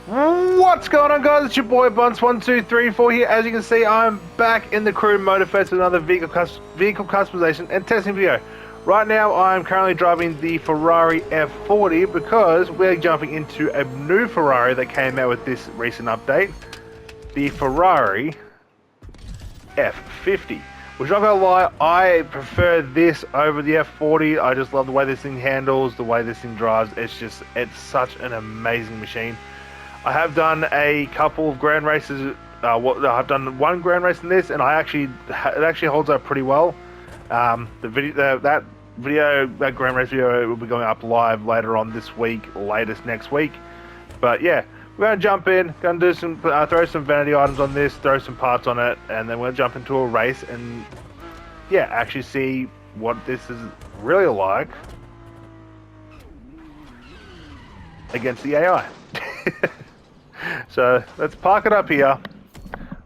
What's going on, guys? It's your boy Bunce1234 here. As you can see, I'm back in the crew Motorfest with another vehicle customization and testing video. Right now, I'm currently driving the Ferrari F40 because we're jumping into a new Ferrari that came out with this recent update, the Ferrari F50. Which, not gonna lie, I prefer this over the F40. I just love the way this thing handles, the way this thing drives. It's such an amazing machine. I have done a couple of grand races. I've done one grand race in this, and it actually holds up pretty well. That grand race video will be going up live later on this week, latest next week. But yeah, we're gonna jump in, gonna do some, throw some vanity items on this, throw some parts on it, and then we're gonna jump into a race and yeah, actually see what this is really like against the AI. So let's park it up here.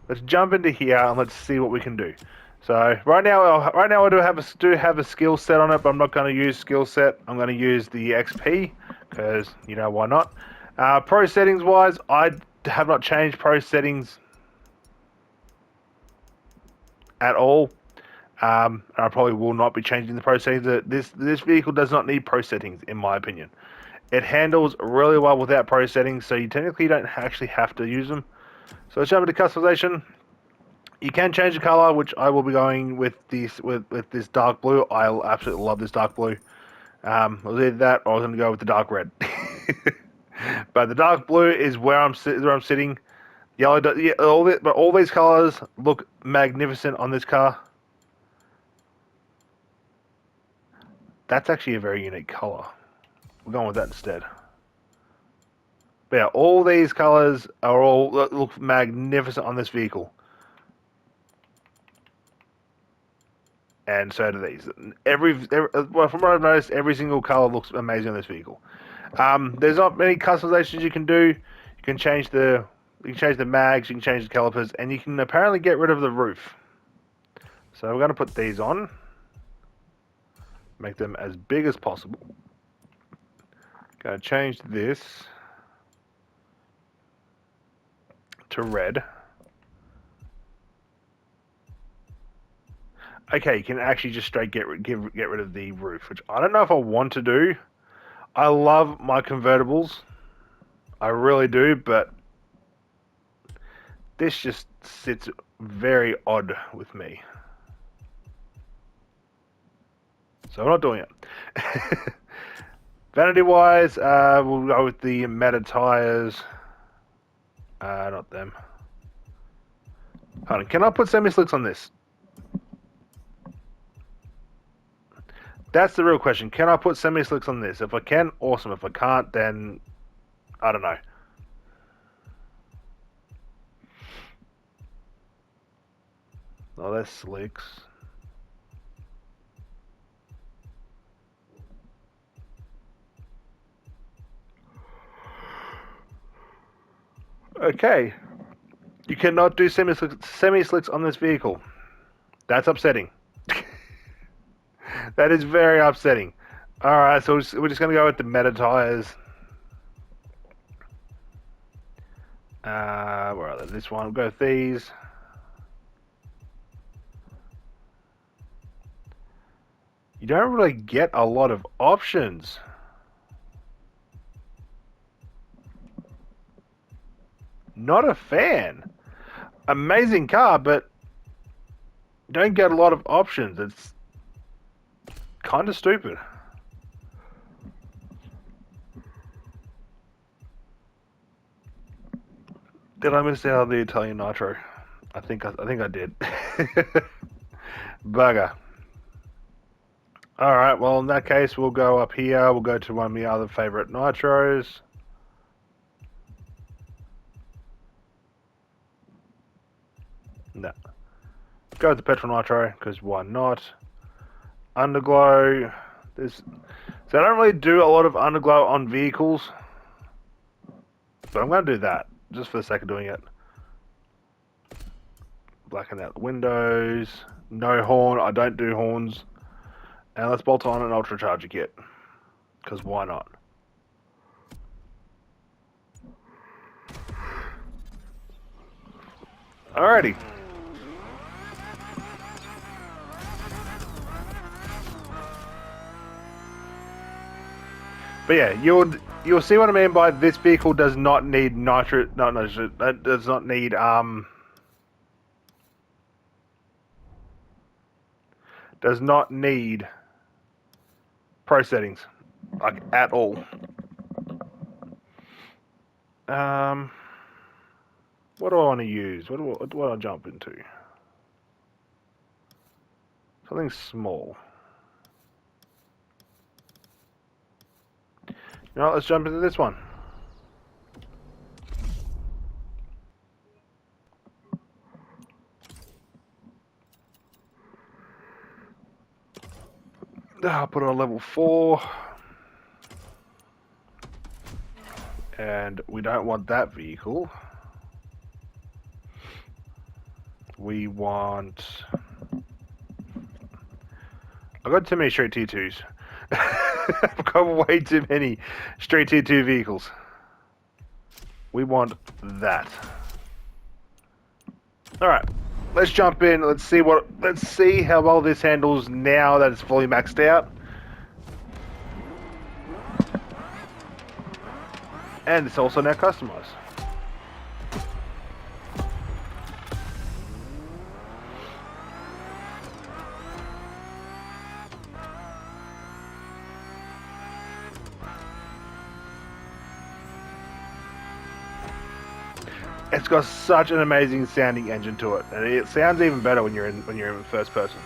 Let's jump into here and let's see what we can do. So right now I do have a skill set on it, but I'm not going to use skill set. I'm going to use the XP because you know why not. Pro settings wise, I have not changed pro settings at all. I probably will not be changing the pro settings. This vehicle does not need pro settings in my opinion. It handles really well without pro settings, so you technically don't actually have to use them. So let's jump into customization. You can change the color, which I will be going with this dark blue. I absolutely love this dark blue. I was either that or I was going to go with the dark red. But the dark blue is where I'm sitting. Yellow, yeah, all these colors look magnificent on this car. That's actually a very unique color. We're going with that instead. But yeah, all these colors look magnificent on this vehicle. And so do these. Well, from what I've noticed, every single color looks amazing on this vehicle. There's not many customizations you can do. You can change the mags, you can change the calipers, and you can apparently get rid of the roof. So we're going to put these on. Make them as big as possible. Going to change this to red. Okay, you can actually just straight get rid of the roof, which I don't know if I want to do. I love my convertibles, I really do, but this just sits very odd with me. So I'm not doing it. Vanity-wise, we'll go with the Meta tires. Not them. Hold on, can I put semi-slicks on this? That's the real question. Can I put semi-slicks on this? If I can, awesome. If I can't, then I don't know. Oh, that's slicks. Okay. You cannot do semi-slicks on this vehicle. That's upsetting. That is very upsetting. Alright, so we're just going to go with the Meta tires. Where are they? This one. We'll go with these. You don't really get a lot of options. Not a fan. Amazing car, but don't get a lot of options. It's kind of stupid. Did I miss out on the Italian nitro? I think I did. Bugger. Alright, well in that case we'll go up here, we'll go to one of my other favorite nitros. No. Go with the petrol nitro, because why not? Underglow. So I don't really do a lot of underglow on vehicles, but I'm going to do that just for the sake of doing it. Blacken out the windows. No horn. I don't do horns. And let's bolt on an ultra charger kit, because why not? Alrighty. But yeah, you'll see what I mean by this vehicle does not need does not need pro settings, like at all. What do I want to use? What do I jump into? Something small. You know what, let's jump into this one. I'll put it on level 4. And we don't want that vehicle. We want... I've got too many straight tier 2s. I've got way too many straight tier 2 vehicles. We want that. Alright, let's jump in. Let's see how well this handles now that it's fully maxed out. And it's also now customized. It's got such an amazing sounding engine to it, and it sounds even better when you're in first person.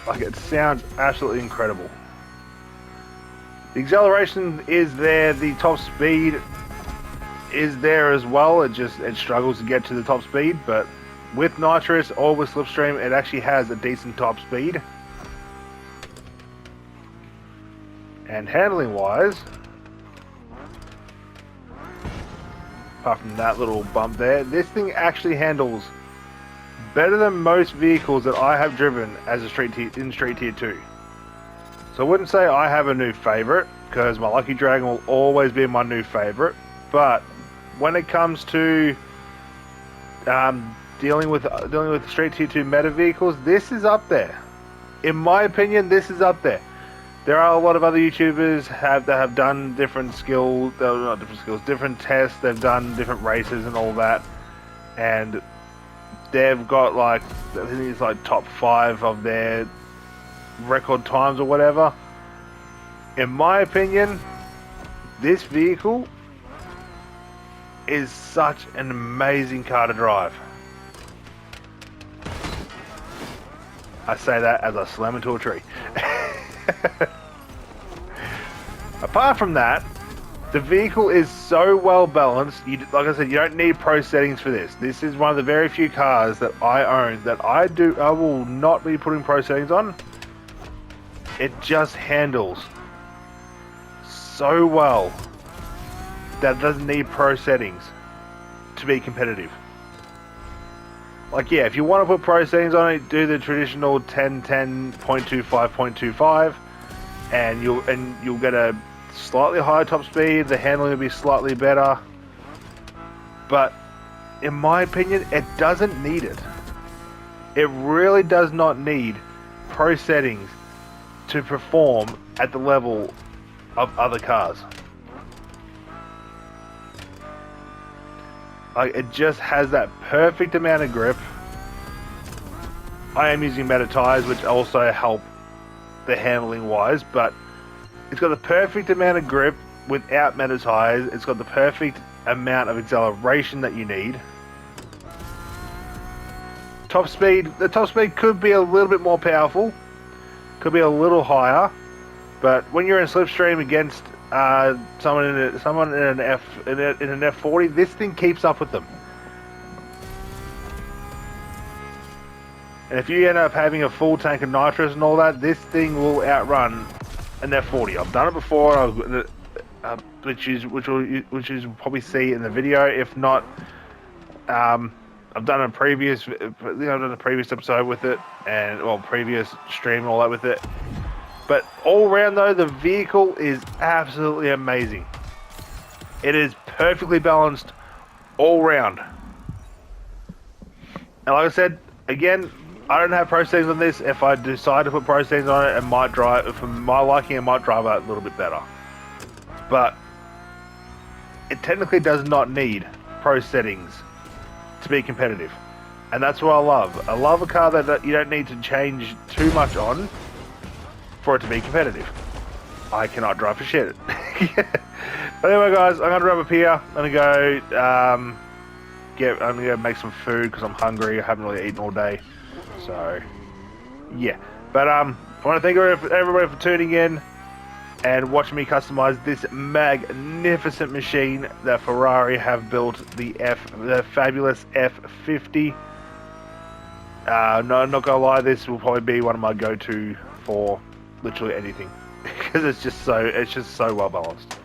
Like, it sounds absolutely incredible. The acceleration is there, the top speed is there as well. It struggles to get to the top speed, but with nitrous or with slipstream, it actually has a decent top speed. And handling wise, apart from that little bump there, this thing actually handles better than most vehicles that I have driven as a straight tier 2. So I wouldn't say I have a new favorite, because my Lucky Dragon will always be my new favorite. But when it comes to dealing with straight tier 2 meta vehicles, this is up there. In my opinion, this is up there. There are a lot of other YouTubers that have done different different tests. They've done different races and all that, and they've got like, I think it's like top 5 of their record times or whatever. In my opinion, this vehicle is such an amazing car to drive. I say that as I slam into a tree. Apart from that, the vehicle is so well balanced. Like I said, you don't need pro settings for this. This is one of the very few cars that I own that I will not be putting pro settings on. It just handles so well that it doesn't need pro settings to be competitive. Like, yeah, if you want to put pro settings on it, do the traditional 10.25.25, and you'll get a slightly higher top speed. The handling will be slightly better, but in my opinion, it doesn't need it. It really does not need pro settings to perform at the level of other cars. Like, it just has that perfect amount of grip. I am using meta tires, which also help the handling wise, but it's got the perfect amount of grip without meta tires. It's got the perfect amount of acceleration that you need. The top speed could be a little bit more powerful, could be a little higher, but when you're in slipstream against someone in an F40, this thing keeps up with them. And if you end up having a full tank of nitrous and all that, this thing will outrun an F40. I've done it before, which you probably see in the video. If not, I've done a previous episode with it, and previous stream and all that with it. But all around though, the vehicle is absolutely amazing. It is perfectly balanced all round. And like I said, again, I don't have pro settings on this. If I decide to put pro settings on it, it might drive, for my liking, it might drive a little bit better. But it technically does not need pro settings to be competitive. And that's what I love. I love a car that you don't need to change too much on for it to be competitive. I cannot drive for shit. But anyway, guys, I'm gonna wrap up here. I'm gonna go I'm gonna go make some food because I'm hungry. I haven't really eaten all day, so yeah. But I want to thank everybody for tuning in and watching me customize this magnificent machine that Ferrari have built, the fabulous F50. No, I'm not gonna lie, this will probably be one of my go-to for literally anything because it's just so well balanced.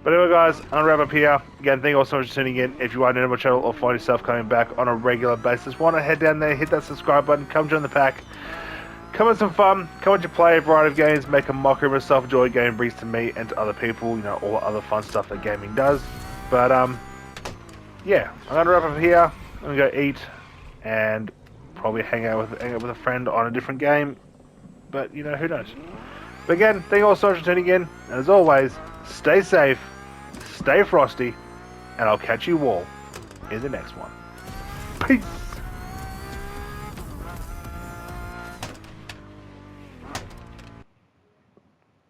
But anyway, guys, I'm gonna wrap up here. Again, thank you all so much for tuning in. If you are new to my channel or find yourself coming back on a regular basis, why not head down there, hit that subscribe button, come join the pack, come have some fun, come and play a variety of games, make a mockery of myself, enjoy game brings to me and to other people, you know, all the other fun stuff that gaming does. But yeah, I'm gonna wrap up here. I'm gonna go eat and probably hang out with a friend on a different game. But you know, who knows? But again, thank you all so much for tuning in, and as always, stay safe, stay frosty, and I'll catch you all in the next one. Peace!